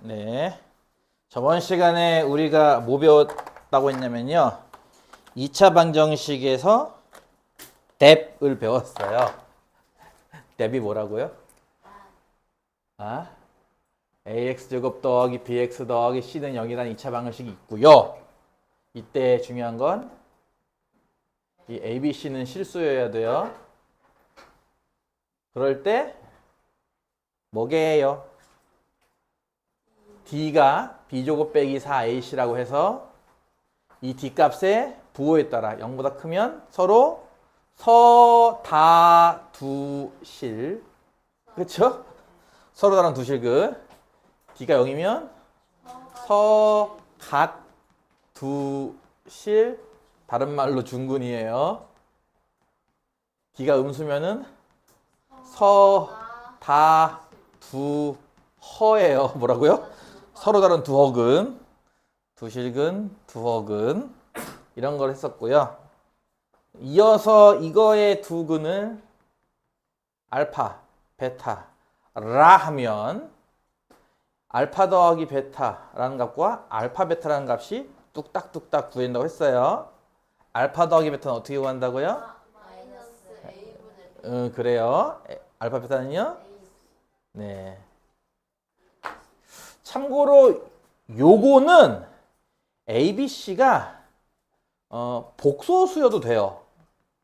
네. 저번 시간에 우리가 뭐 배웠다고 했냐면요. 2차 방정식에서 뎁을 배웠어요. 뎁이 뭐라고요? ax제곱 더하기 bx 더하기 c는 0이라는 2차 방정식이 있고요. 이때 중요한 건 이 abc는 실수여야 돼요. 그럴 때 뭐게요? d가 b제곱 빼기 4ac라고 해서 이 d값의 부호에 따라 0보다 크면 서로 서다두실, 그렇죠? 서로 다른 두실근. d가 0이면 서갓두실, 다른 말로 중근이에요. d가 음수면은 서다두허예요. 뭐라고요? 서로 다른 두허근, 두실근, 두허근, 이런 걸 했었고요. 이어서 이거의 두 근을 알파, 베타라 하면 알파 더하기 베타라는 값과 알파 베타라는 값이 뚝딱뚝딱 구한다고 했어요. 알파 더하기 베타는 어떻게 구한다고요? 마이너스 a분의 b. 그래요. 알파 베타는요? 네. 참고로 요거는 ABC가 복소수여도 돼요.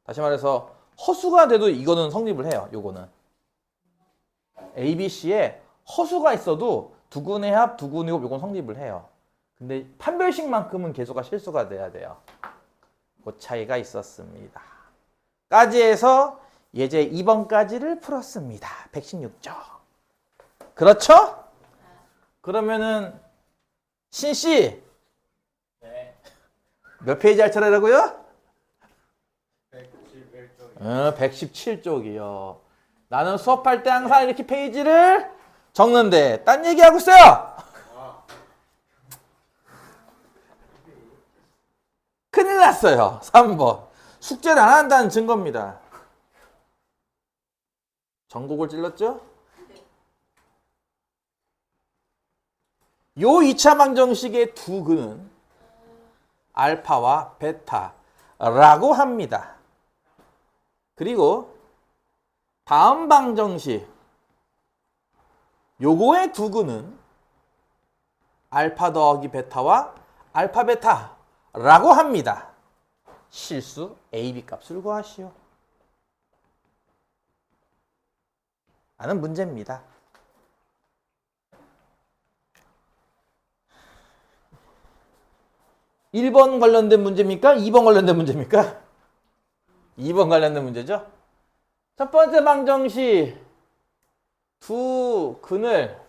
다시 말해서 허수가 돼도 이거는 성립을 해요. 요거는 ABC에 허수가 있어도 두근의 합, 두근의 곱 요건 성립을 해요. 근데 판별식만큼은 계수가 실수가 돼야 돼요. 그 차이가 있었습니다. 까지 해서 예제 2번까지를 풀었습니다. 116쪽. 그렇죠? 그러면은 신씨, 네. 몇 페이지 할 차례라고요? 111쪽이요. 117쪽이요. 나는 수업할 때 항상 이렇게 페이지를 적는데 딴 얘기하고 있어요. 큰일 났어요. 3번. 숙제를 안 한다는 증거입니다. 전곡을 찔렀죠? 요 2차 방정식의 두 근은 알파와 베타라고 합니다. 그리고 다음 방정식 요거의 두 근은 알파 더하기 베타와 알파 베타라고 합니다. 실수 AB 값을 구하시오. 라는 문제입니다. 1번 관련된 문제입니까? 2번 관련된 문제입니까? 2번 관련된 문제죠. 첫 번째 방정식 두 근을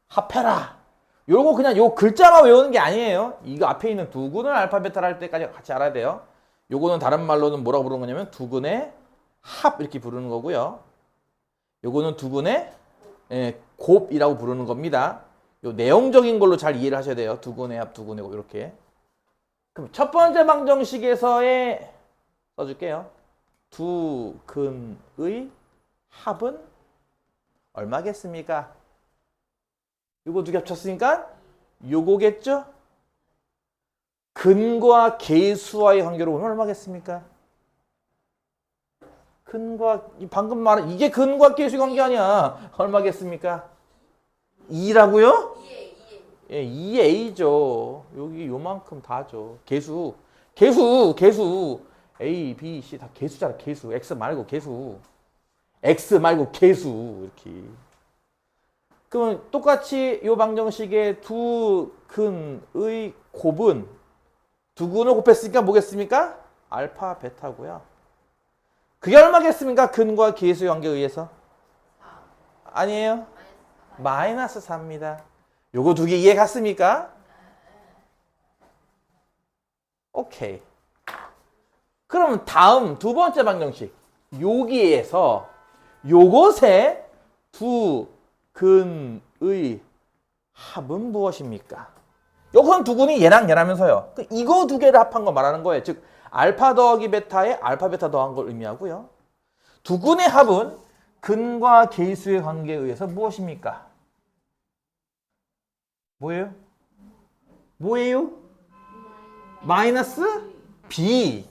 합해라. 요거 그냥 요 글자만 외우는 게 아니에요. 이거 앞에 있는 두 근을 알파 베타를 할 때까지 같이 알아야 돼요. 요거는 다른 말로는 뭐라고 부르는 거냐면 두 근의 합 이렇게 부르는 거고요. 요거는 두 근의 곱이라고 부르는 겁니다. 요 내용적인 걸로 잘 이해를 하셔야 돼요. 두 근의 합, 두 근의 곱 이렇게. 그럼 첫 번째 방정식에서의 써줄게요. 두 근의 합은 얼마겠습니까? 요거 두 개 합쳤으니까 요거겠죠? 근과 계수와의 관계로 보면 얼마겠습니까? 근과 방금 말한 이게 근과 계수의 관계 아니야. 얼마겠습니까? 2라고요? 2에 예, 2a죠. 여기 요만큼 다죠. 계수. A, B, C 다 계수잖아. 계수. X 말고 계수. X 말고 계수. 이렇게. 그러면 똑같이 요 방정식의 두 근의 곱은 두 근을 곱했으니까 뭐겠습니까? 알파, 베타고요. 그게 얼마겠습니까? 근과 계수의 관계에 의해서? 4. 아니에요. 마이너스 4입니다. 요거 두 개 이해 갔습니까? 오케이. 그럼 다음 두 번째 방정식. 여기에서 요것의 두 근의 합은 무엇입니까? 요건 두 근이 얘랑 얘라면서요. 이거 두 개를 합한 거 말하는 거예요. 즉 알파 더하기 베타에 알파 베타 더한 걸 의미하고요. 두 근의 합은 근과 계수의 관계에 의해서 무엇입니까? 뭐예요? 뭐예요? 마이너스 B.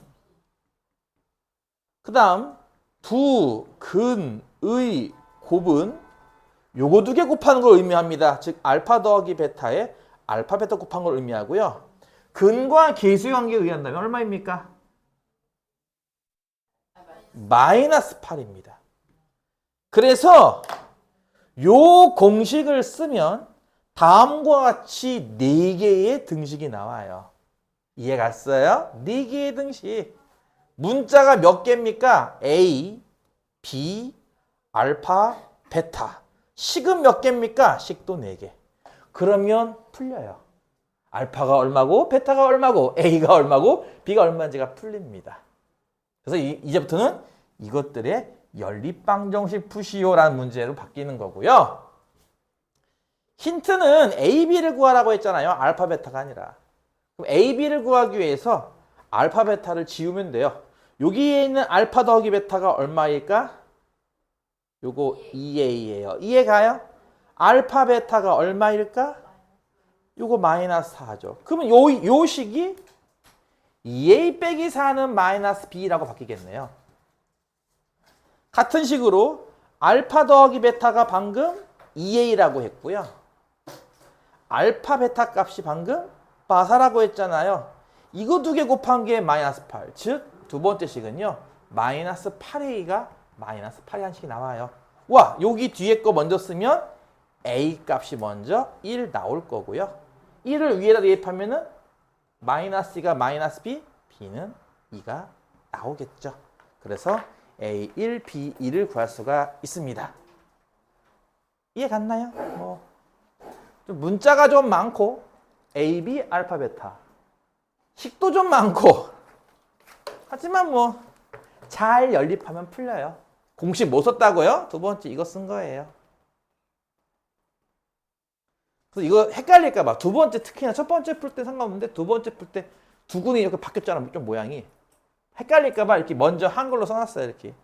그 다음 두, 근, 의, 곱은 요거 두 개 곱하는 걸 의미합니다. 즉 알파 더하기 베타에 알파 베타 곱한 걸 의미하고요. 근과 계수의 관계에 의한다면 얼마입니까? 마이너스 8입니다. 그래서 요 공식을 쓰면 다음과 같이 4개의 등식이 나와요. 이해 갔어요? 4개의 등식. 문자가 몇 개입니까? A, B, 알파, 베타. 식은 몇 개입니까? 식도 4개. 그러면 풀려요. 알파가 얼마고 베타가 얼마고 A가 얼마고 B가 얼마인지가 풀립니다. 그래서 이제부터는 이것들의 연립방정식 푸시오라는 문제로 바뀌는 거고요. 힌트는 A, B를 구하라고 했잖아요. 알파, 베타가 아니라. 그럼 A, B를 구하기 위해서 알파, 베타를 지우면 돼요. 여기에 있는 알파 더하기 베타가 얼마일까? 요거 2A예요. 이해가요? 알파, 베타가 얼마일까? 요거 마이너스 4죠. 그러면 요 식이 2A 빼기 4는 마이너스 B라고 바뀌겠네요. 같은 식으로 알파 더하기 베타가 방금 2A라고 했고요. 알파 베타 값이 방금 마사라고 했잖아요. 이거 두 개 곱한 게 마이너스 8. 즉 두 번째 식은요. 마이너스 8A가 마이너스 8이 한 식이 나와요. 와, 여기 뒤에 거 먼저 쓰면 A 값이 먼저 1 나올 거고요. 1을 위에다 대입하면은 마이너스 2가 마이너스 B, B는 2가 나오겠죠. 그래서 A1, B2를 구할 수가 있습니다. 이해 갔나요? 좀 문자가 좀 많고 A, B, 알파, 베타. 식도 좀 많고 하지만 잘 연립하면 풀려요. 공식 뭐 썼다고요? 두 번째 이거 쓴 거예요. 그래서 이거 헷갈릴까 봐. 두 번째 특히나 첫 번째 풀 때 상관없는데 두 번째 풀 때 두근이 이렇게 바뀌었잖아. 좀 모양이. 헷갈릴까 봐 이렇게 먼저 한글로 써놨어요. 이렇게.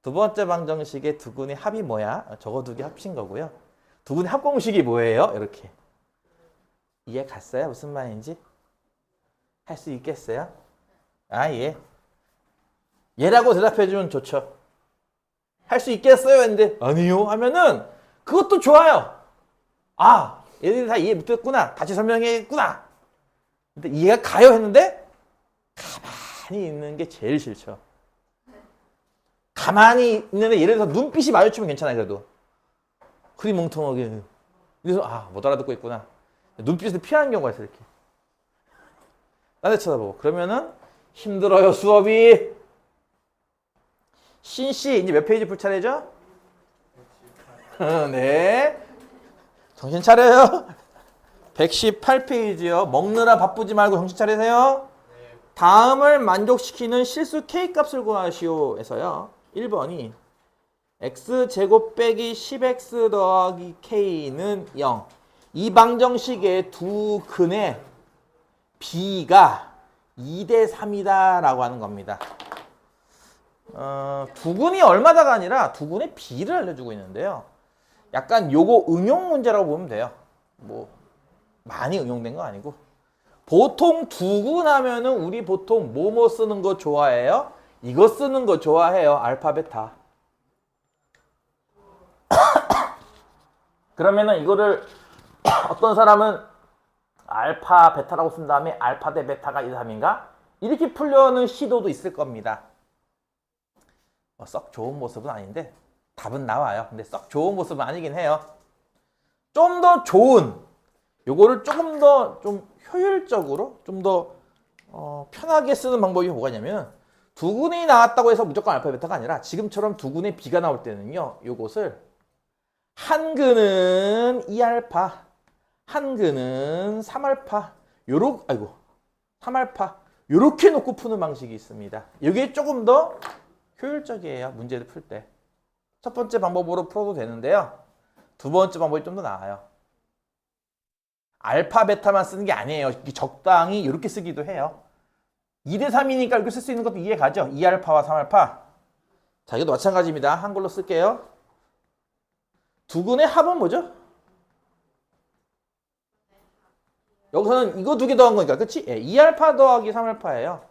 두 번째 방정식의 두근의 합이 뭐야? 저거 두 개 합친 거고요. 두근의 합공식이 뭐예요? 이렇게. 이해 갔어요? 무슨 말인지? 할 수 있겠어요? 아, 예. 얘라고 대답해주면 좋죠. 할 수 있겠어요? 했는데 아니요 하면은 그것도 좋아요. 아, 얘들이 다 이해 못했구나. 다시 설명해야겠구나. 근데 이해가 가요 했는데 가만히 있는 게 제일 싫죠. 가만히 있는데 예를 들어서 눈빛이 마주치면 괜찮아요. 그래도 흐리멍텅하게. 그래서 못 알아듣고 있구나. 눈빛을 피하는 경우가 있어요. 이렇게. 딴 데 쳐다보고. 그러면은 힘들어요. 수업이. 신씨 이제 몇 페이지 풀 차례죠? 네. 정신 차려요. 118페이지요. 먹느라 바쁘지 말고 정신 차리세요. 다음을 만족시키는 실수 K값을 구하시오 에서요. 1번이 X제곱 빼기 10X 더하기 K는 0. 이 방정식의 두 근의 B가 2대 3이다 라고 하는 겁니다. 두근이 얼마다가 아니라 두근의 B를 알려주고 있는데요. 약간 요거 응용 문제라고 보면 돼요. 많이 응용된 거 아니고. 보통 두근 하면은 우리 보통 뭐뭐 쓰는 거 좋아해요? 이거 쓰는 거 좋아해요. 알파, 베타. 그러면은 이거를 어떤 사람은 알파, 베타라고 쓴 다음에 알파 대 베타가 2, 3인가? 이렇게 풀려는 시도도 있을 겁니다. 썩 좋은 모습은 아닌데 답은 나와요. 근데 썩 좋은 모습은 아니긴 해요. 좀 더 좋은, 요거를 조금 더 좀 효율적으로 좀 더 편하게 쓰는 방법이 뭐가 있냐면 두근이 나왔다고 해서 무조건 알파, 베타가 아니라 지금처럼 두근의 B가 나올 때는요. 요것을 한 근은 2알파, 한 근은 3알파, 3알파 요렇게 놓고 푸는 방식이 있습니다. 이게 조금 더 효율적이에요. 문제를 풀 때. 첫 번째 방법으로 풀어도 되는데요. 두 번째 방법이 좀 더 나아요. 알파, 베타만 쓰는 게 아니에요. 적당히 이렇게 쓰기도 해요. 2대 3이니까 이렇게 쓸 수 있는 것도 이해 가죠? 2알파와 3알파. 자, 이것도 마찬가지입니다. 한글로 쓸게요. 두근의 합은 뭐죠? 여기서는 이거 두 개 더한 거니까, 그치? 예, 2알파 더하기 3알파예요.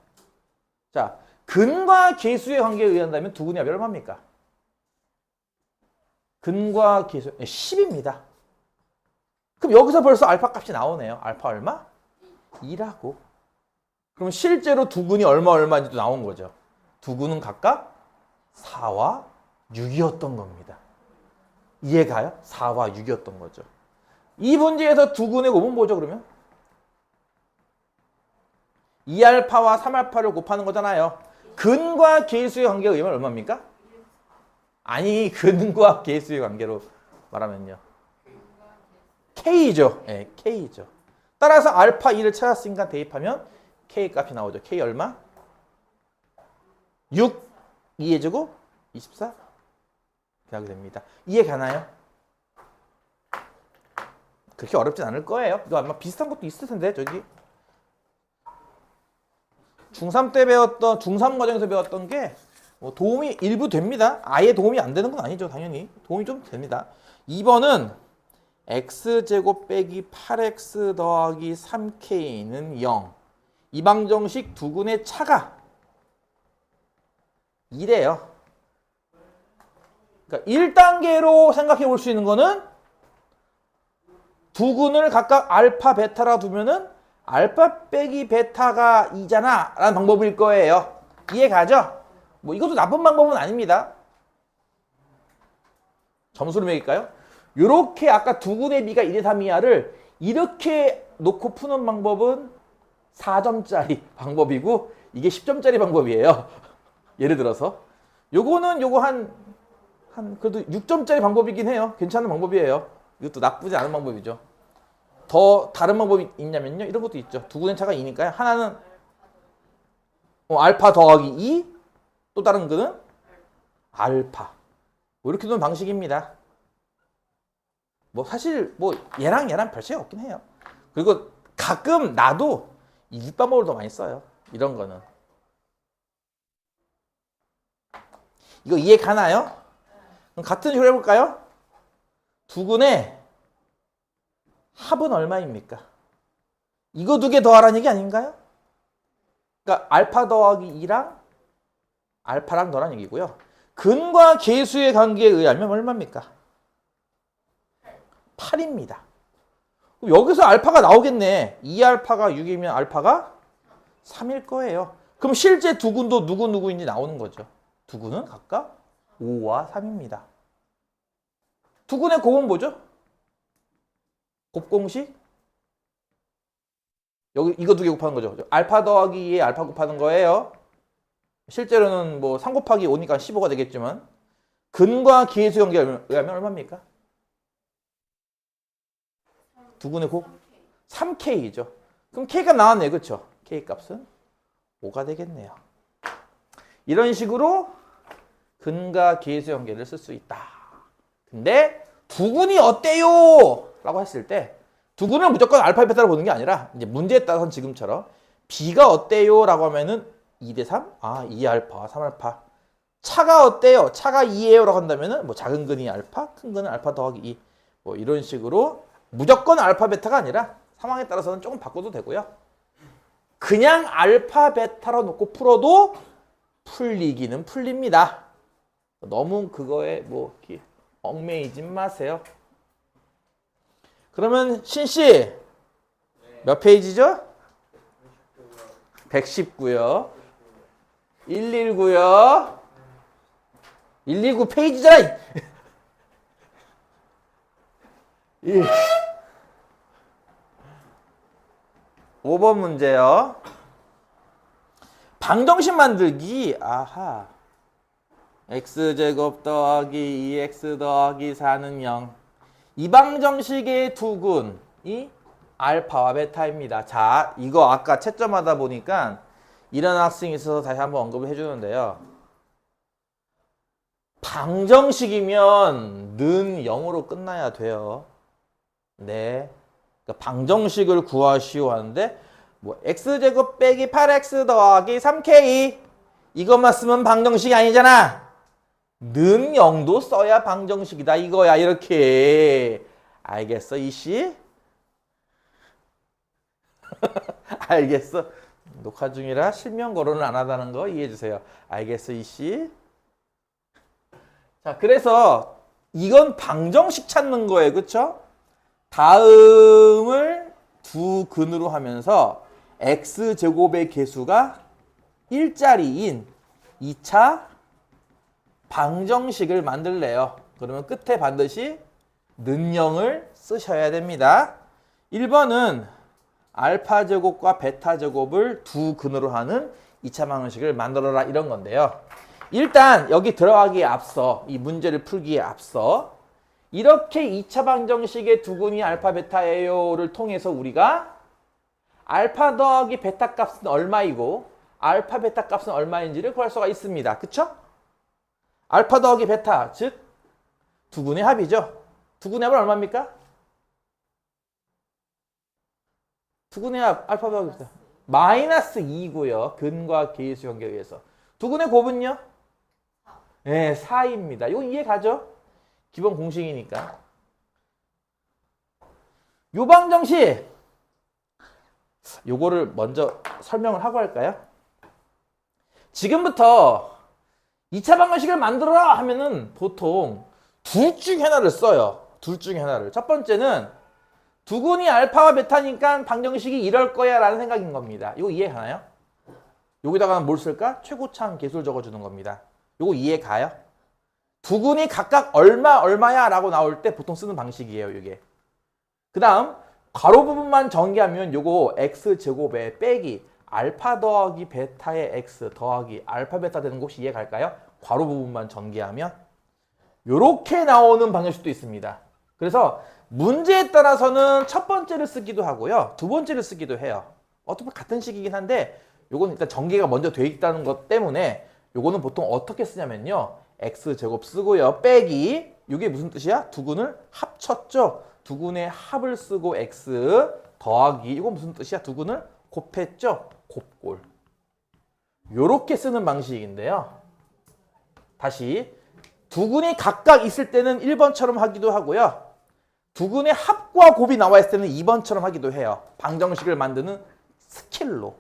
자, 근과 계수의 관계에 의한다면 두근의 합이 얼마입니까? 근과 계수, 10입니다. 그럼 여기서 벌써 알파 값이 나오네요. 알파 얼마? 2라고. 그럼 실제로 두근이 얼마인지도 나온 거죠. 두근은 각각 4와 6이었던 겁니다. 이해가요? 4와 6이었던 거죠. 이 문제에서 두근의 곱은 뭐죠, 그러면? 2알파와 3알파를 곱하는 거잖아요. 근과 계수의 관계에 의하면 얼마입니까? 아니, 근과 계수의 관계로 말하면요. K죠. 네, K죠. 따라서 알파 2를 찾았으니까 대입하면 K 값이 나오죠. K 얼마? 6, 2의 제곱? 24? 이렇게 하게 됩니다. 이해 가나요? 그렇게 어렵진 않을 거예요. 이거 아마 비슷한 것도 있을 텐데, 저기. 중3 때 배웠던, 중3 과정에서 배웠던 게 뭐 도움이 일부 됩니다. 아예 도움이 안 되는 건 아니죠, 당연히. 도움이 좀 됩니다. 2번은 x제곱 빼기 8x 더하기 3k는 0. 이방정식 두근의 차가 2래요. 그러니까 1단계로 생각해 볼 수 있는 거는 두근을 각각 알파, 베타라 두면은 알파 빼기 베타가 2잖아 라는 방법일 거예요. 이해 가죠? 뭐 이것도 나쁜 방법은 아닙니다. 점수를 매길까요? 요렇게 아까 두근의 비가 1대 3이하를 이렇게 놓고 푸는 방법은 4점짜리 방법이고 이게 10점짜리 방법이에요. 예를 들어서 요거는 요거 한 그래도 6점짜리 방법이긴 해요. 괜찮은 방법이에요. 이것도 나쁘지 않은 방법이죠. 더 다른 방법이 있냐면요. 이런 것도 있죠. 두근의 차가 2니까요. 하나는 알파 더하기 2, 또 다른 거는 알파. 뭐 이렇게 두는 방식입니다. 뭐 사실 뭐 얘랑 별 차이 없긴 해요. 그리고 가끔 나도 이 뒷방법을 더 많이 써요. 이런 거는. 이거 이해 가나요? 그럼 같은 식으로 해볼까요? 두근의 합은 얼마입니까? 이거 두 개 더하라는 얘기 아닌가요? 그러니까 알파 더하기 2랑 알파랑 더란 얘기고요. 근과 계수의 관계에 의하면 얼마입니까? 8입니다. 여기서 알파가 나오겠네. 2알파가 6이면 알파가 3일 거예요. 그럼 실제 두근도 누구인지 나오는 거죠. 두근은 각각 5와 3입니다. 두근의 곱은 뭐죠? 곱공식? 여기 이거 두 개 곱하는 거죠. 알파 더하기 2에 알파 곱하는 거예요. 실제로는 뭐 3 곱하기 5니까 15가 되겠지만 근과 계수 관계에 의하면 얼마입니까? 두근의 곱? 3K죠. 그럼 K값 나왔네요. 그렇죠? K 값은 5가 되겠네요. 이런 식으로 근과 계수 관계를 쓸 수 있다. 근데 두근이 어때요? 라고 했을 때 두근을 무조건 알파, 베타로 보는 게 아니라 이제 문제에 따라서는 지금처럼 B가 어때요? 라고 하면은 2대 3? 2알파, 3알파. 차가 어때요? 차가 2예요? 라고 한다면은 뭐 작은 근이 알파, 큰 근은 알파 더하기 2. 뭐 이런 식으로 무조건 알파, 베타가 아니라 상황에 따라서는 조금 바꿔도 되고요. 그냥 알파, 베타로 놓고 풀어도 풀리기는 풀립니다. 너무 그거에 뭐 얽매이지 마세요. 그러면 신씨 몇 페이지죠? 119요. 119요. 119 페이지잖아. 5번 문제요. 방정식 만들기. 아하. x제곱 더하기 2x 더하기 4는 0. 이 방정식의 두근이 알파와 베타입니다. 자, 이거 아까 채점하다 보니까 이런 학생이 있어서 다시 한번 언급을 해주는데요. 방정식이면 는 0으로 끝나야 돼요. 네. 그러니까 방정식을 구하시오 하는데 뭐 x제곱 빼기 8x 더하기 3k 이것만 쓰면 방정식이 아니잖아. 는 0도 써야 방정식이다 이거야. 이렇게 알겠어 이씨? 알겠어. 녹화 중이라 실명 거론을 안 하다는 거 이해해 주세요. 알겠어, 이씨. 자, 그래서 이건 방정식 찾는 거예요. 그쵸? 다음을 두 근으로 하면서 x제곱의 개수가 1짜리인 2차 방정식을 만들래요. 그러면 끝에 반드시 는영을 쓰셔야 됩니다. 1번은 알파 제곱과 베타 제곱을 두 근으로 하는 2차 방정식을 만들어라 이런 건데요. 일단 여기 들어가기에 앞서 이 문제를 풀기에 앞서 이렇게 2차 방정식의 두 근이 알파 베타예요를 통해서 우리가 알파 더하기 베타 값은 얼마이고 알파 베타 값은 얼마인지를 구할 수가 있습니다. 그쵸? 알파 더하기 베타 즉 두 근의 합이죠. 두 근의 합은 얼마입니까? 두 근의 합 알파 더하기 베타 마이너스 2고요. 근과 계수 관계에 의해서. 두 근의 곱은요? 네, 4입니다. 이거 이해 가죠? 기본 공식이니까. 요 방정식 요거를 먼저 설명을 하고 할까요? 지금부터 2차 방정식을 만들어라 하면은 보통 둘 중에 하나를 써요. 둘 중에 하나를. 첫 번째는 두 근이 알파와 베타니까 방정식이 이럴 거야 라는 생각인 겁니다. 이거 이해 가나요? 여기다가 뭘 쓸까? 최고차항 계수를 적어주는 겁니다. 이거 이해 가요? 두 근이 각각 얼마야 라고 나올 때 보통 쓰는 방식이에요. 이게. 그 다음 괄호 부분만 전개하면 요거 x제곱에 빼기 알파 더하기 베타의 x 더하기 알파 베타 되는 거 혹시 이해 갈까요? 괄호 부분만 전개하면 요렇게 나오는 방정식도 있습니다. 그래서 문제에 따라서는 첫 번째를 쓰기도 하고요. 두 번째를 쓰기도 해요. 어떻게 같은 식이긴 한데 요거는 일단 전개가 먼저 돼 있다는 것 때문에 요거는 보통 어떻게 쓰냐면요. x제곱 쓰고요. 빼기 이게 무슨 뜻이야? 두 근을 합쳤죠. 두 근의 합을 쓰고 x 더하기 이거 무슨 뜻이야? 두 근을 곱했죠. 곱골. 요렇게 쓰는 방식인데요. 다시 두 근이 각각 있을 때는 1번처럼 하기도 하고요. 두 근의 합과 곱이 나와 있을 때는 2번처럼 하기도 해요. 방정식을 만드는 스킬로.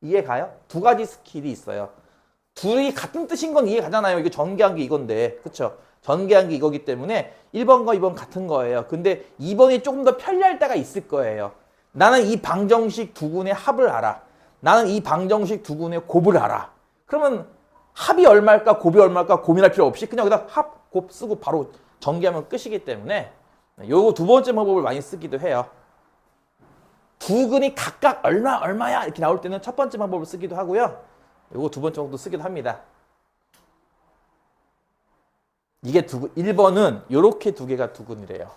이해 가요? 두 가지 스킬이 있어요. 둘이 같은 뜻인 건 이해 가잖아요. 이게 전개한 게 이건데. 그쵸? 전개한 게 이거기 때문에 1번과 2번 같은 거예요. 근데 2번이 조금 더 편리할 때가 있을 거예요. 나는 이 방정식 두 근의 합을 알아. 나는 이 방정식 두 근의 곱을 알아. 그러면 합이 얼마일까 곱이 얼마일까 고민할 필요 없이 그냥 여기다 합, 곱 쓰고 바로 전개하면 끝이기 때문에 요거 두 번째 방법을 많이 쓰기도 해요. 두 근이 각각 얼마야 이렇게 나올 때는 첫 번째 방법을 쓰기도 하고요. 요거 두 번째 방법도 쓰기도 합니다. 이게 1번은 요렇게 두 개가 두 근이래요.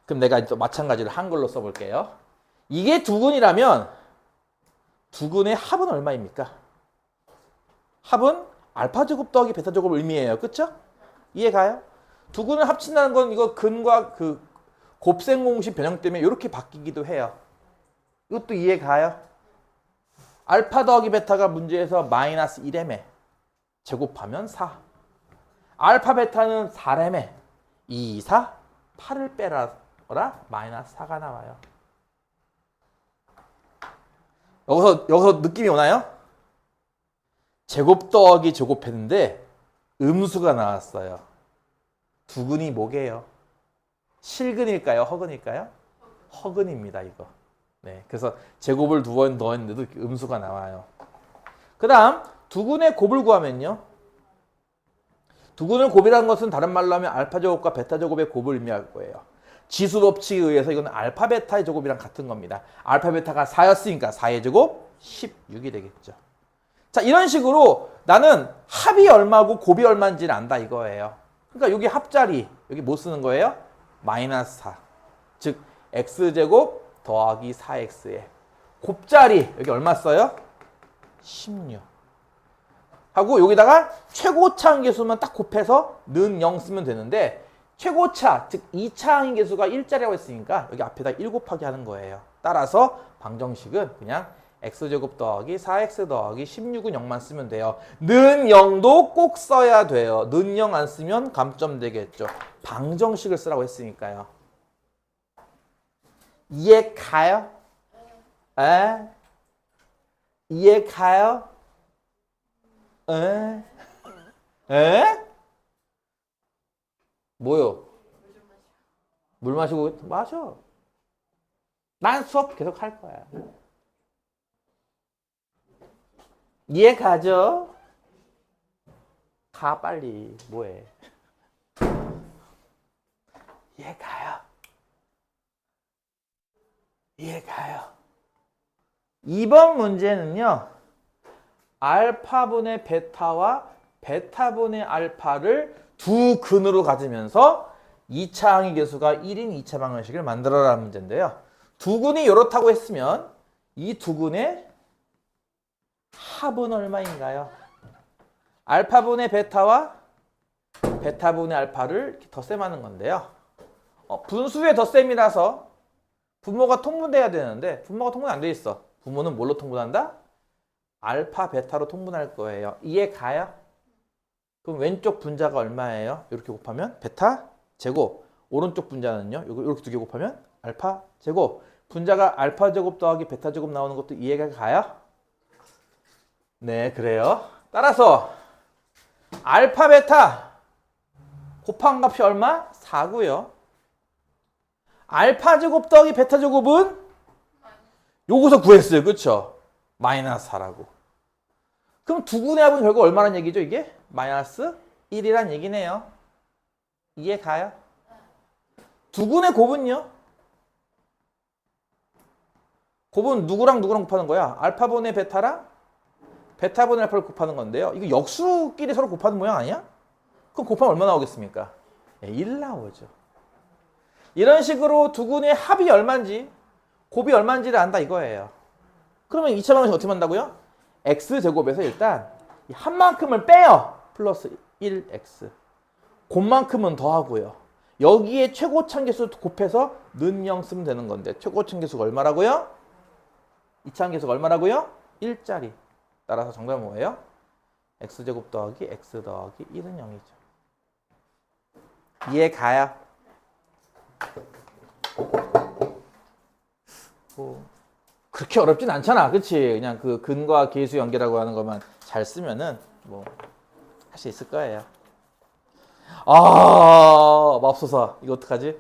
그럼 내가 또 마찬가지로 한글로 써볼게요. 이게 두 근이라면 두 근의 합은 얼마입니까? 합은 알파 제곱 더하기 베타 제곱 의미해요. 그쵸? 이해 가요? 두 근을 합친다는 건 이거 근과 그 곱셈 공식 변형 때문에 이렇게 바뀌기도 해요. 이것도 이해 가요? 알파 더하기 베타가 문제에서 마이너스 1m에 제곱하면 4. 알파 베타는 4m에 2, 4, 8을 빼라 마이너스 4가 나와요. 여기서 느낌이 오나요? 제곱 더하기 제곱했는데 음수가 나왔어요. 두 근이 뭐게요? 실근일까요? 허근일까요? 허근입니다, 이거. 네, 그래서 제곱을 두 번 넣었는데도 음수가 나와요. 그 다음 두 근의 곱을 구하면요. 두 근의 곱이라는 것은 다른 말로 하면 알파 제곱과 베타 제곱의 곱을 의미할 거예요. 지수 법칙에 의해서 이건 알파 베타의 제곱이랑 같은 겁니다. 알파 베타가 4였으니까 4의 제곱 16이 되겠죠. 자, 이런 식으로 나는 합이 얼마고 곱이 얼마인지를 안다 이거예요. 그러니까 여기 합자리 여기 뭐 쓰는 거예요? 마이너스 4. 즉 x제곱 더하기 4x에 곱자리 여기 얼마 써요? 16. 하고 여기다가 최고차항 계수만 딱 곱해서 는 0 쓰면 되는데 최고차 즉 2차항 계수가 1자리라고 했으니까 여기 앞에다 1 곱하기 하는 거예요. 따라서 방정식은 그냥 x제곱 더하기 4x 더하기 16은 0만 쓰면 돼요. 는 0도 꼭 써야 돼요. 는 0 안 쓰면 감점 되겠죠. 방정식을 쓰라고 했으니까요. 이해 가요? 에? 이해 가요? 에? 에? 뭐요? 물 마시고 마셔. 난 수업 계속 할 거야. 이해 가죠? 가 빨리. 뭐해? 이해 가요? 이해 가요? 2번 문제는요. 알파분의 베타와 베타분의 알파를 두 근으로 가지면서 2차 항의 계수가 1인 2차 방정식을 만들어라는 문제인데요. 두 근이 이렇다고 했으면 이 두 근의 합은 얼마인가요? 알파분의 베타와 베타분의 알파를 이렇게 덧셈하는 건데요. 분수의 덧셈이라서 분모가 통분돼야 되는데 분모가 통분 안 돼 있어. 분모는 뭘로 통분한다? 알파, 베타로 통분할 거예요. 이해 가요? 그럼 왼쪽 분자가 얼마예요? 이렇게 곱하면 베타 제곱. 오른쪽 분자는요. 이렇게 두 개 곱하면 알파 제곱. 분자가 알파 제곱 더하기 베타 제곱 나오는 것도 이해가 가요? 네, 그래요. 따라서 알파, 베타 곱한 값이 얼마? 4고요. 알파 제곱 더하기 베타 제곱은 요거서 구했어요. 그쵸? 마이너스 4라고. 그럼 두 분의 합은 결국 얼마란 얘기죠, 이게? 마이너스 1이란 얘기네요. 이해 가요? 두 분의 곱은요? 곱은 누구랑 누구랑 곱하는 거야? 알파분의 베타랑 베타분의 알파를 곱하는 건데요. 이거 역수끼리 서로 곱하는 모양 아니야? 그럼 곱하면 얼마 나오겠습니까? 1 나오죠. 이런 식으로 두 군의 합이 얼마인지, 곱이 얼마인지를 안다 이거예요. 그러면 2차 방정식 어떻게 만다고요? x제곱에서 일단 한 만큼을 빼요. 플러스 1x. 곱만큼은 더하고요. 여기에 최고 참계수 곱해서 는 0 쓰면 되는 건데 최고 참계수가 얼마라고요? 2차 함계수가 얼마라고요? 1짜리. 따라서 정답은 뭐예요? x제곱 더하기 x 더하기 1은 0이죠. 이해 가요? 뭐 그렇게 어렵진 않잖아. 그치? 그냥 그 근과 계수 연계라고 하는 것만 잘 쓰면은 뭐 할 수 있을 거예요. 아, 맙소사. 이거 어떡하지?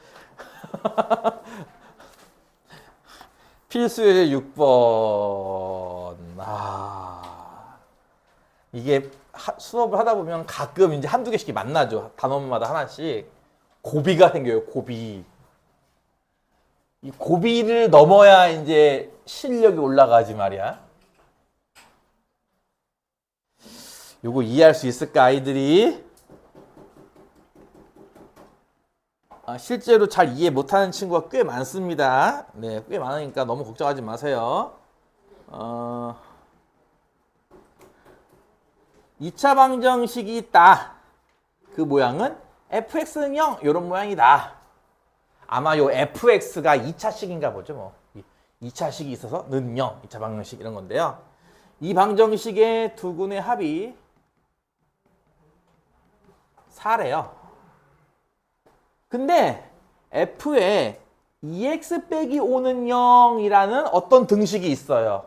필수의 6번. 이게 수업을 하다 보면 가끔 이제 한두 개씩 만나죠. 단원마다 하나씩. 고비가 생겨요, 고비. 이 고비를 넘어야 이제 실력이 올라가지 말이야. 요거 이해할 수 있을까, 아이들이? 실제로 잘 이해 못하는 친구가 꽤 많습니다. 네, 꽤 많으니까 너무 걱정하지 마세요. 2차 방정식이 있다. 그 모양은 fx는 0 이런 모양이다. 아마 요 fx가 2차식인가 보죠. 뭐 2차식이 있어서 는 0, 2차 방정식 이런 건데요. 이 방정식의 두 군의 합이 4래요. 근데 f에 2x 빼기 5는 0이라는 어떤 등식이 있어요.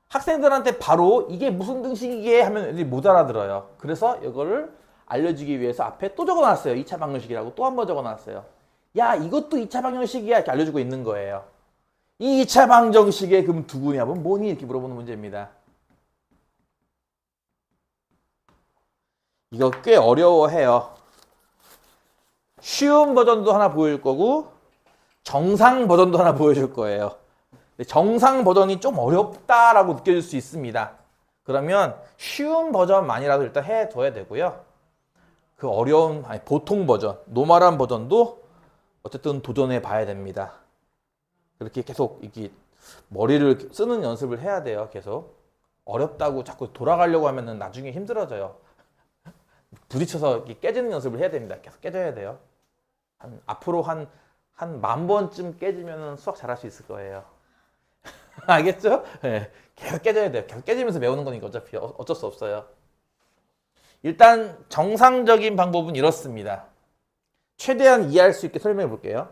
학생들한테 바로 이게 무슨 등식이게 하면 애들이 못 알아들어요. 그래서 이거를 알려주기 위해서 앞에 또 적어놨어요. 2차 방정식이라고 또 한 번 적어놨어요. 야, 이것도 2차 방정식이야 이렇게 알려주고 있는 거예요. 이 2차 방정식의 그럼 두 군의 합은 뭐니? 이렇게 물어보는 문제입니다. 이거 꽤 어려워해요. 쉬운 버전도 하나 보여줄 거고 정상 버전도 하나 보여줄 거예요. 정상 버전이 좀 어렵다라고 느껴질 수 있습니다. 그러면 쉬운 버전만이라도 일단 해둬야 되고요. 그 어려운 보통 버전, 노멀한 버전도 어쨌든 도전해 봐야 됩니다. 그렇게 계속 이렇게 머리를 쓰는 연습을 해야 돼요. 계속 어렵다고 자꾸 돌아가려고 하면은 나중에 힘들어져요. 부딪혀서 깨지는 연습을 해야 됩니다. 계속 깨져야 돼요. 앞으로 한 10,000번쯤 깨지면 수학 잘할 수 있을 거예요. 알겠죠? 네, 계속 깨져야 돼요. 계속 깨지면서 배우는 거니까 어차피 어쩔 수 없어요. 일단 정상적인 방법은 이렇습니다. 최대한 이해할 수 있게 설명해 볼게요.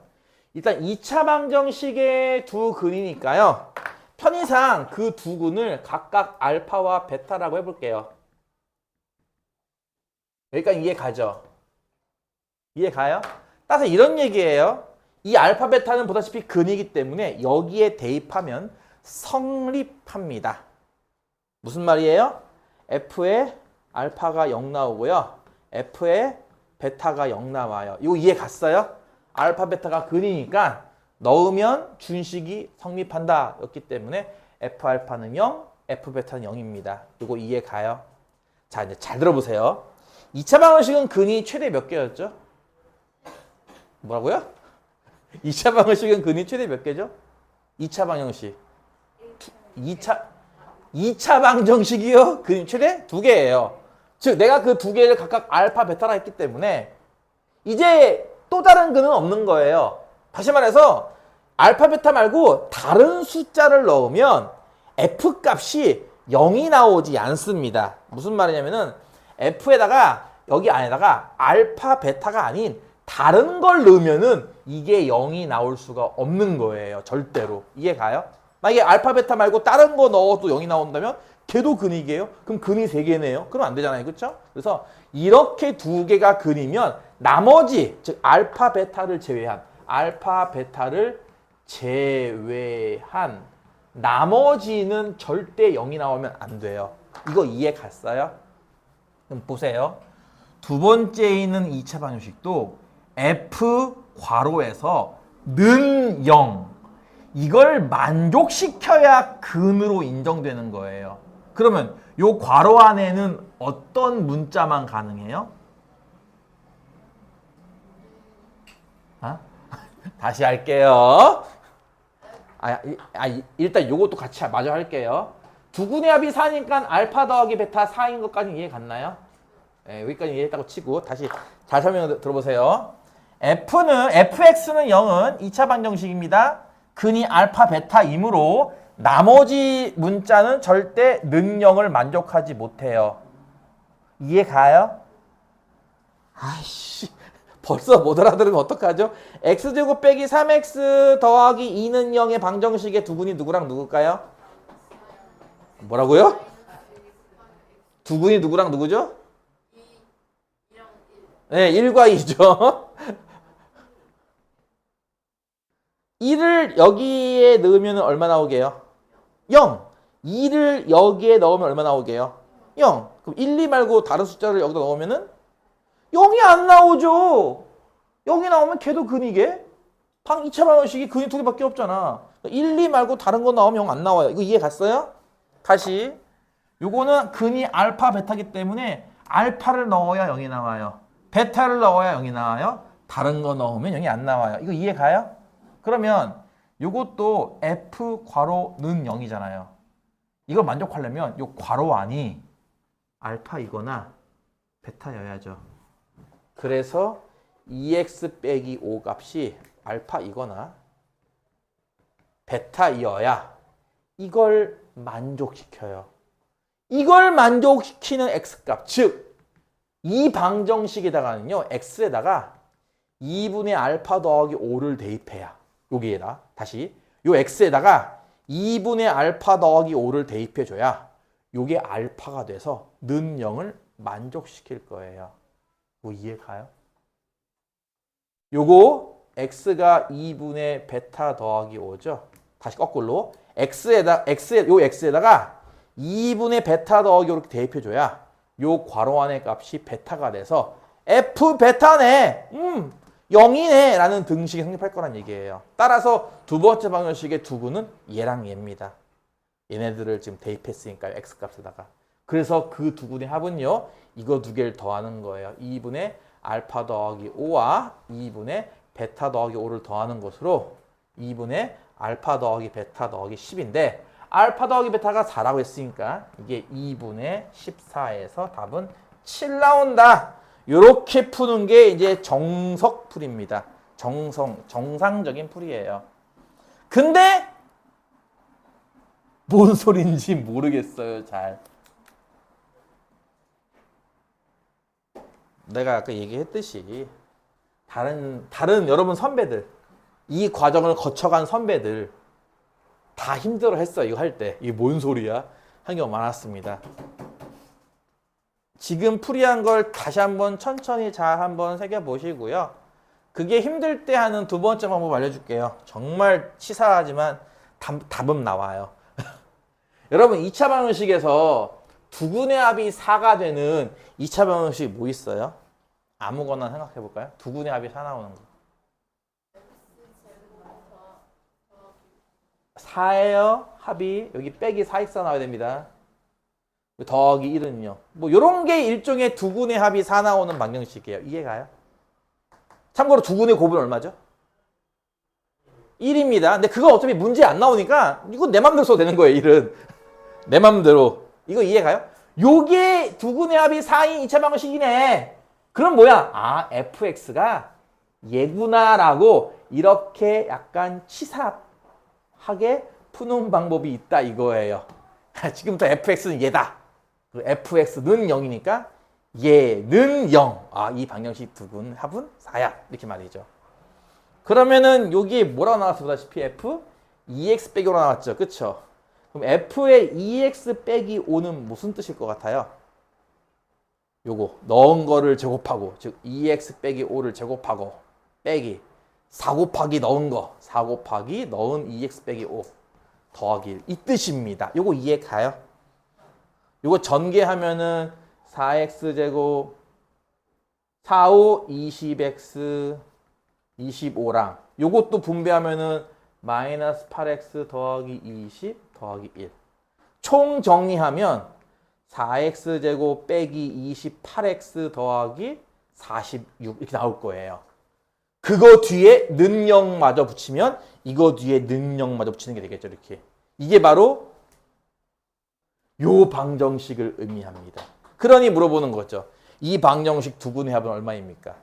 일단 2차 방정식의 두 근이니까요. 편의상 그 두 근을 각각 알파와 베타라고 해볼게요. 여기까지 이해 가죠? 이해 가요? 따라서 이런 얘기예요. 이 알파 베타는 보다시피 근이기 때문에 여기에 대입하면 성립합니다. 무슨 말이에요? F에 알파가 0 나오고요. F에 베타가 0 나와요. 이거 이해 갔어요? 알파 베타가 근이니까 넣으면 준식이 성립한다 였기 때문에 F 알파는 0, F 베타는 0입니다. 이거 이해 가요? 자, 이제 잘 들어보세요. 2차 방정식은 근이 최대 몇 개였죠? 뭐라고요? 2차 방정식은 근이 최대 몇 개죠? 2차 방정식. 2차 방정식이요? 근이 최대 2개예요. 즉 내가 그 2개를 각각 알파, 베타라 했기 때문에 이제 또 다른 근은 없는 거예요. 다시 말해서 알파, 베타 말고 다른 숫자를 넣으면 F 값이 0이 나오지 않습니다. 무슨 말이냐면은 F에다가 여기 안에다가 알파, 베타가 아닌 다른 걸 넣으면은 이게 0이 나올 수가 없는 거예요. 절대로. 이해 가요? 만약에 알파, 베타 말고 다른 거 넣어도 0이 나온다면 걔도 근이게요? 그럼 근이 3개네요. 그럼 안 되잖아요. 그렇죠? 그래서 이렇게 2개가 근이면 나머지 즉 알파, 베타를 제외한 나머지는 절대 0이 나오면 안 돼요. 이거 이해 갔어요? 그럼 보세요. 두 번째 있는 2차 방정식도 F 괄호에서 는 0 이걸 만족시켜야 근으로 인정되는 거예요. 그러면 요 괄호 안에는 어떤 문자만 가능해요? 다시 할게요. 일단 요것도 같이 마저 할게요. 두 근의 합이 4니까 알파 더하기 베타 4인 것까지 이해 갔나요? 네, 여기까지 이해했다고 치고 다시 잘 설명 들어보세요. fx는 0은 2차 방정식입니다. 근이 알파 베타이므로 나머지 문자는 절대 는 0을 만족하지 못해요. 이해 가요? 아이씨 벌써 못 알아들으면 어떡하죠? x제곱 빼기 3x 더하기 2는 0의 방정식의 두 근이 누구랑 누굴까요? 뭐라고요? 두 근이 누구랑 누구죠? 네, 1과 2죠. 1을 여기에 넣으면 얼마 나오게요? 0. 2를 여기에 넣으면 얼마 나오게요? 0. 그럼 1, 2 말고 다른 숫자를 여기다 넣으면은 0이 안 나오죠. 0이 나오면 걔도 근이게. 2차 방정식이 근이 2개밖에 없잖아. 1, 2 말고 다른 거 나오면 0 안 나와요. 이거 이해 갔어요? 다시. 요거는 근이 알파, 베타기 때문에 알파를 넣어야 0이 나와요. 베타를 넣어야 0이 나와요. 다른 거 넣으면 0이 안 나와요. 이거 이해 가요? 그러면 요것도 F 괄호는 0이잖아요. 이걸 만족하려면 요 괄호 안이 알파이거나 베타여야죠. 그래서 2x 빼기 5 값이 알파이거나 베타이어야 이걸 만족시켜요. 이걸 만족시키는 x값, 즉 이 방정식에다가는요, x에다가 2분의 알파 더하기 5를 대입해야 여기에다 다시 요 x에다가 2분의 알파 더하기 5를 대입해줘야 요게 알파가 돼서 는 0을 만족시킬 거예요. 뭐 이해 가요? 요거 x가 2분의 베타 더하기 5죠. 다시 거꾸로 x에다가 2분의 베타 더하기 5를 대입해줘야 요 괄호 안의 값이 베타가 돼서 f 베타네 0이네 라는 등식이 성립할 거란 얘기예요. 따라서 두 번째 방정식의 두 근은 얘랑 얘입니다. 얘네들을 지금 대입했으니까요. x값에다가. 그래서 그 두 근의 합은요. 이거 두 개를 더하는 거예요. 2분의 알파 더하기 5와 2분의 베타 더하기 5를 더하는 것으로 2분의 알파 더하기 베타 더하기 10인데 알파 더하기 베타가 4라고 했으니까 이게 2분의 14에서 답은 7 나온다. 이렇게 푸는 게 이제 정석풀이입니다. 정상적인 풀이에요. 근데 뭔 소린지 모르겠어요. 잘. 내가 아까 얘기했듯이 다른 여러분 선배들 이 과정을 거쳐간 선배들 다 힘들어 했어. 이거 할 때. 이게 뭔 소리야? 한 경우 많았습니다. 지금 풀이한 걸 다시 한번 천천히 잘 한번 새겨보시고요. 그게 힘들 때 하는 두 번째 방법 알려줄게요. 정말 치사하지만 답은 나와요. 여러분 2차 방정식에서 두근의 합이 4가 되는 2차 방정식 뭐 있어요? 아무거나 생각해볼까요? 두근의 합이 4 나오는 거. 4예요. 합이 여기 빼기 4x 나와야 됩니다. 더하기 1은요. 뭐 이런 게 일종의 두근의 합이 4 나오는 방정식이에요. 이해가요? 참고로 두근의 곱은 얼마죠? 1입니다. 근데 그거 어차피 문제 안 나오니까 이건 내 맘대로 써도 되는 거예요. 1은. 내 맘대로. 이거 이해가요? 요게 두근의 합이 4인 2차 방정식이네. 그럼 뭐야? 아, fx가 얘구나라고 이렇게 약간 치사하게 푸는 방법이 있다 이거예요. 지금부터 fx는 얘다. fx는 0이니까 얘는 0. 아, 이 방정식 두근 합은 4야. 이렇게 말이죠. 그러면은 여기 뭐라고 나왔어? 보다시피 f 2x 빼기 5로 나왔죠. 그쵸? 그럼 f의 2x 빼기 5는 무슨 뜻일 것 같아요? 요거 넣은 거를 제곱하고 즉 2x 빼기 5를 제곱하고 빼기 4 곱하기 넣은 거 4 곱하기 넣은 2x 빼기 5 더하기 1 이 뜻입니다. 요거 이해 가요? 요거 전개하면은 4x제곱 4, 5, 20x 25랑 요것도 분배하면은 마이너스 8x 더하기 20 더하기 1 총 정리하면 4x제곱 빼기 28x 더하기 46 이렇게 나올 거예요. 그거 뒤에 능력마저 붙이면 이거 뒤에 능력마저 붙이는 게 되겠죠. 이렇게. 이게 바로 요 방정식을 의미합니다. 그러니 물어보는 거죠. 이 방정식 두근의 합은 얼마입니까?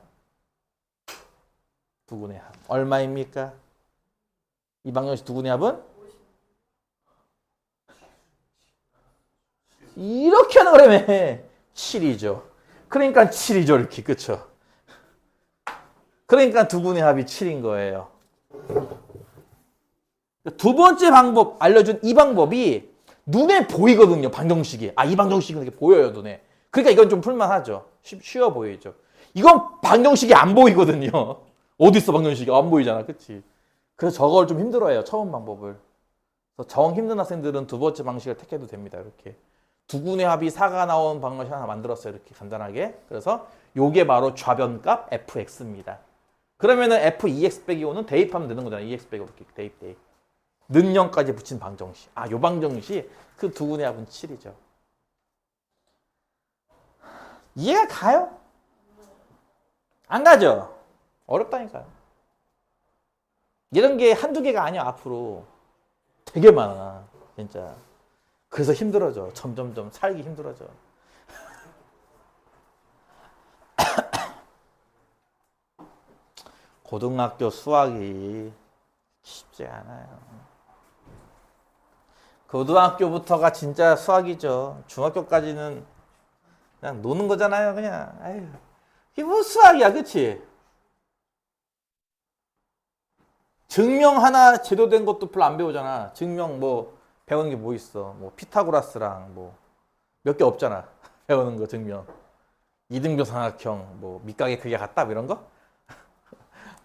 두근의 합 얼마입니까? 이 방정식 두근의 합은? 이렇게 하는 거라며 7이죠. 그러니까 7이죠. 이렇게. 그쵸? 그러니까 두근의 합이 7인 거예요. 두 번째 방법 알려준 이 방법이 눈에 보이거든요. 방정식이. 아, 이 방정식은 이렇게 보여요. 눈에. 그러니까 이건 좀 풀만하죠. 쉬워 보이죠. 이건 방정식이 안 보이거든요. 어디 있어 방정식이. 안 보이잖아. 그치? 그래서 저걸 좀 힘들어해요. 처음 방법을. 그래서 정 힘든 학생들은 두 번째 방식을 택해도 됩니다. 이렇게. 두근의 합이 4가 나온 방정식 하나 만들었어요. 이렇게 간단하게. 그래서 요게 바로 좌변값 fx입니다. 그러면은 f2x 빼기 5는 대입하면 되는 거잖아요. 2x 빼기 5 이렇게 대입. 는영까지 붙인 방정식. 아, 요 방정식 그 두근의 합은 7이죠. 이해가 가요? 안 가죠? 어렵다니까요. 이런 게 한두 개가 아니야. 앞으로 되게 많아. 진짜. 그래서 힘들어져. 점점점 살기 힘들어져. 고등학교 수학이 쉽지 않아요. 고등학교부터가 진짜 수학이죠. 중학교까지는 그냥 노는 거잖아요. 그냥. 아유, 이게 뭐 수학이야, 그치? 증명 하나 제도된 것도 별로 안 배우잖아. 증명 뭐 배우는 게 뭐 있어? 뭐 피타고라스랑 뭐 몇 개 없잖아. 배우는 거 증명. 이등변 삼각형, 뭐 밑각의 크기가 같다, 뭐 이런 거?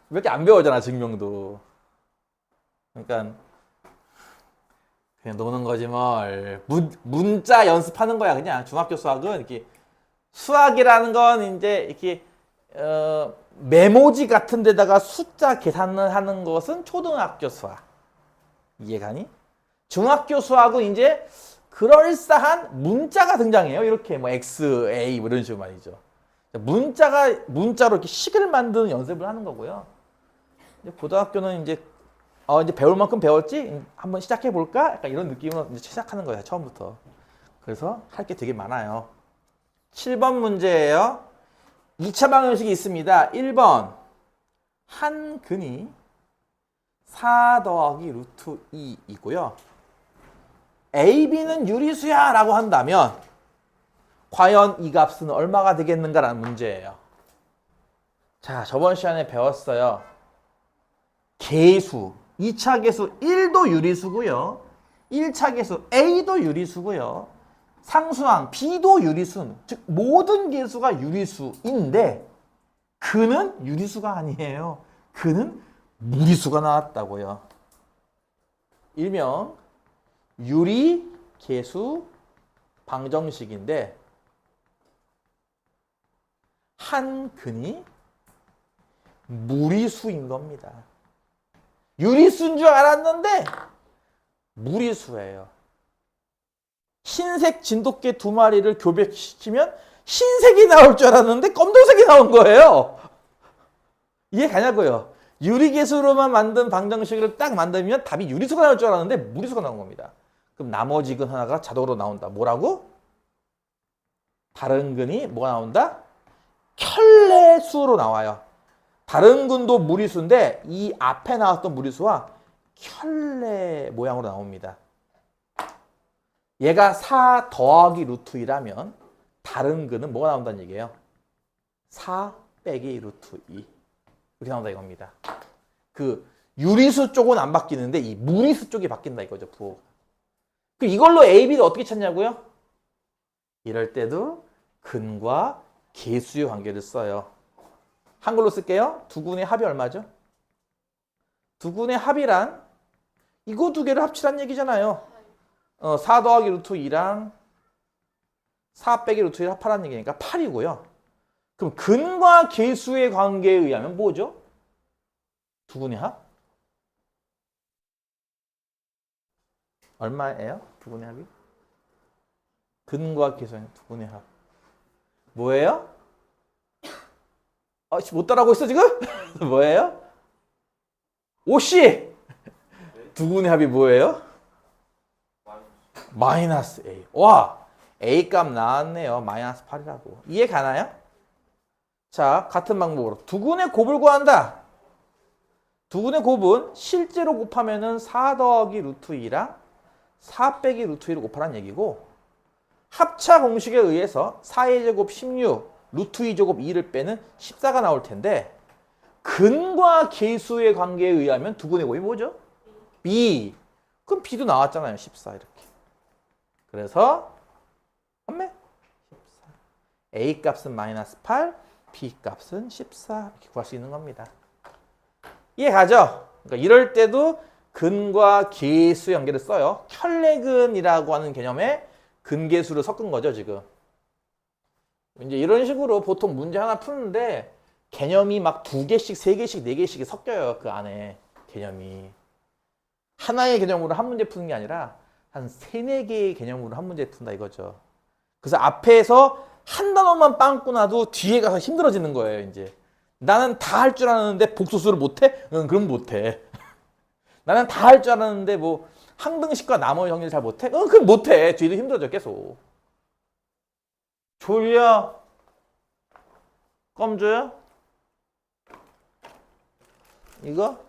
몇 개 안 배우잖아, 증명도. 그러니까 그냥 노는 거지 뭘. 문자 연습하는 거야, 그냥. 중학교 수학은 이렇게 수학이라는 건 이제 이렇게 메모지 같은 데다가 숫자 계산을 하는 것은 초등학교 수학. 이해가니? 중학교 수학은 이제 그럴싸한 문자가 등장해요. 이렇게 뭐 X, A 뭐 이런 식으로 말이죠. 문자로 이렇게 식을 만드는 연습을 하는 거고요. 이제 고등학교는 이제 배울 만큼 배웠지? 한번 시작해 볼까? 약간 이런 느낌으로 이제 시작하는 거예요. 처음부터. 그래서 할 게 되게 많아요. 7번 문제예요. 2차 방정식이 있습니다. 1번 한 근이 4 더하기 루트 2이고요. AB는 유리수야 라고 한다면 과연 이 값은 얼마가 되겠는가라는 문제예요. 자, 저번 시간에 배웠어요. 계수. 2차 계수 1도 유리수고요. 1차 계수 A도 유리수고요. 상수항 B도 유리수, 즉 모든 계수가 유리수인데 그는 유리수가 아니에요. 그는 무리수가 나왔다고요. 일명 유리계수 방정식인데 한 근이 무리수인 겁니다. 유리수인 줄 알았는데 무리수예요. 흰색 진돗개 2마리를 교배시키면 흰색이 나올 줄 알았는데 검정색이 나온 거예요. 이해 가냐고요? 유리계수로만 만든 방정식을 딱 만들면 답이 유리수가 나올 줄 알았는데 무리수가 나온 겁니다. 그럼 나머지 근 하나가 자동으로 나온다. 뭐라고? 다른 근이 뭐가 나온다? 켤레수로 나와요. 다른 근도 무리수인데 이 앞에 나왔던 무리수와 켤레 모양으로 나옵니다. 얘가 4 더하기 루트 2라면 다른 근은 뭐가 나온다는 얘기예요? 4 빼기 루트 2 이렇게 나온다 이겁니다. 그 유리수 쪽은 안 바뀌는데 이 무리수 쪽이 바뀐다 이거죠. 부호가. 그 이걸로 A, B를 어떻게 찾냐고요? 이럴 때도 근과 계수의 관계를 써요. 한글로 쓸게요. 두 근의 합이 얼마죠? 두 근의 합이란 이거 두 개를 합치란 얘기잖아요. 4 더하기 루트 2랑 4 빼기 루트 1을 합하라는 얘기니까 8이고요. 그럼 근과 계수의 관계에 의하면 뭐죠? 두 근의 합? 얼마예요? 두 근의 합이? 근과 계수의 두 근의 합. 뭐예요? 못 따라하고 있어 지금? 뭐예요? 오씨! 두 근의 합이 뭐예요? 마이너스 A. 와! A 값 나왔네요. 마이너스 8이라고. 이해 가나요? 자, 같은 방법으로 두 근의 곱을 구한다. 두 근의 곱은 실제로 곱하면은 4 더하기 루트 2랑 4 빼기 루트 2를 곱하라는 얘기고 합차 공식에 의해서 4의 제곱 16, 루트 2 제곱 2를 빼는 14가 나올 텐데 근과 계수의 관계에 의하면 두 근의 곱이 뭐죠? B. 그럼 B도 나왔잖아요. 14 이렇게. 그래서 판매 14. A 값은 마이너스 8, B 값은 14 이렇게 구할 수 있는 겁니다. 이해 가죠? 그러니까 이럴 때도 근과 계수 연계를 써요. 켤레근이라고 하는 개념에 근계수를 섞은 거죠, 지금. 이제 이런 식으로 보통 문제 하나 푸는데 개념이 막 2개씩, 3개씩, 4개씩이 섞여요, 그 안에 개념이. 하나의 개념으로 한 문제 푸는 게 아니라 한 3, 4개의 개념으로 한 문제 푼다 이거죠. 그래서 앞에서 한 단어만 빵꾸 나도 뒤에 가서 힘들어지는 거예요, 이제. 나는 다 할 줄 아는데 복소수를 못해? 응, 그럼 못해. 나는 다 할 줄 알았는데 뭐 항등식과 나머지 정리를 잘 못해? 응, 그럼 못해. 뒤도 힘들어져 계속. 졸려? 껌 줘요? 이거?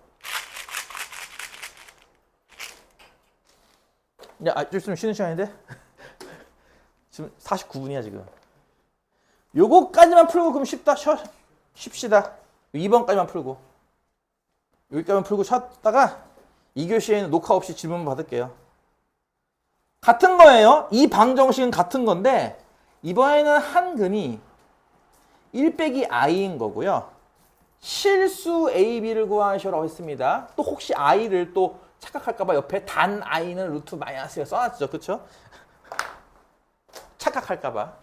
야, 좀 있으면 쉬는 시간인데? 지금 49분이야 지금. 요거까지만 풀고 그럼 쉽시다. 2번까지만 풀고. 여기까지만 풀고 쉬었다가 2교시에는 녹화 없이 질문 받을게요. 같은 거예요. 이 방정식은 같은 건데 이번에는 한 근이 1 빼기 i인 거고요. 실수 a, b를 구하시라고 했습니다. 또 혹시 i를 또 착각할까봐 옆에 단 i는 루트 마이너스가 써놨죠. 그쵸? 착각할까봐.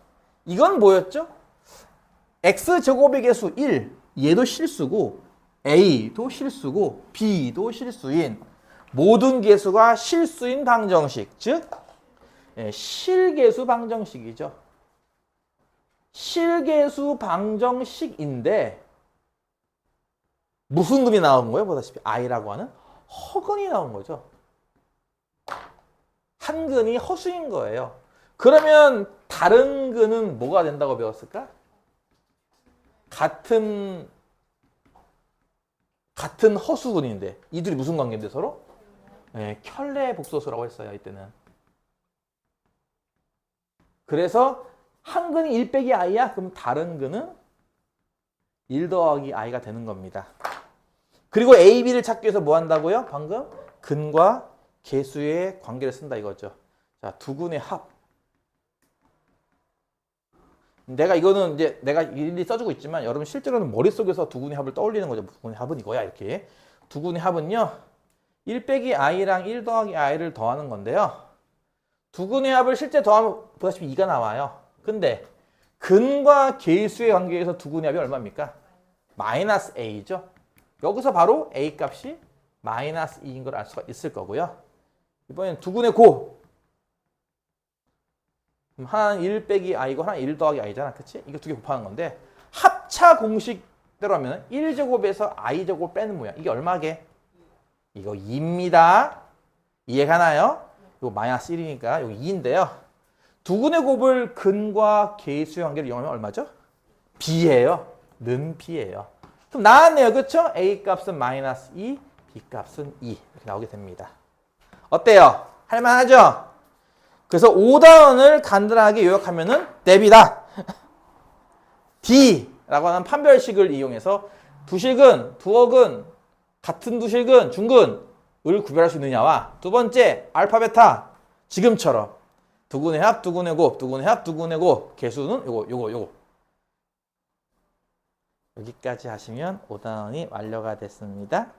이건 뭐였죠? x제곱의 개수 1. 얘도 실수고 a도 실수고 b도 실수인 모든 계수가 실수인 방정식. 즉 실계수 방정식이죠. 실계수 방정식인데 무슨 근이 나온 거예요? 보다시피 i라고 하는 허근이 나온 거죠. 한 근이 허수인 거예요. 그러면 다른 근은 뭐가 된다고 배웠을까? 같은 허수근인데 이들이 무슨 관계인데 서로? 네, 켤레 복소수라고 했어요. 이때는. 그래서 한 근이 1 빼기 i야? 그럼 다른 근은 1 더하기 i가 되는 겁니다. 그리고 A, B를 찾기 위해서 뭐 한다고요? 방금 근과 계수의 관계를 쓴다 이거죠. 자, 두 근의 합. 내가 이거는 이제 내가 일일이 써주고 있지만 여러분 실제로는 머릿속에서 두 근의 합을 떠올리는 거죠. 두 근의 합은 이거야 이렇게. 두 근의 합은요. 1 빼기 i랑 1 더하기 i를 더하는 건데요. 두 근의 합을 실제 더하면 보다시피 2가 나와요. 근데 근과 계수의 관계에서 두 근의 합이 얼마입니까? 마이너스 a죠. 여기서 바로 a 값이 마이너스 2인 걸 알 수가 있을 거고요. 이번엔 두 근의 고. 하나는 1 빼기 i고 하나는 1 더하기 i잖아. 그치? 이거 두 개 곱하는 건데 합차 공식대로 하면 1제곱에서 i제곱 빼는 모양. 이게 얼마게? 이거 2입니다. 이해가나요? 이거 마이너스 1이니까 여기 2인데요. 두 근의 곱을 근과 계수의 관계를 이용하면 얼마죠? b예요. 는 b예요. 그럼 나왔네요. 그렇죠? a 값은 마이너스 2, b 값은 2 이렇게 나오게 됩니다. 어때요? 할만하죠? 그래서 5단원을 간단하게 요약하면은 뎁이다. D라고 하는 판별식을 이용해서 두실근, 두어근, 같은 두실근, 중근을 구별할 수 있느냐와 두 번째 알파 베타 지금처럼 두근의 합, 두근의 곱, 두근의 합, 두근의 곱 개수는 요거 여기까지 하시면 5단원이 완료가 됐습니다.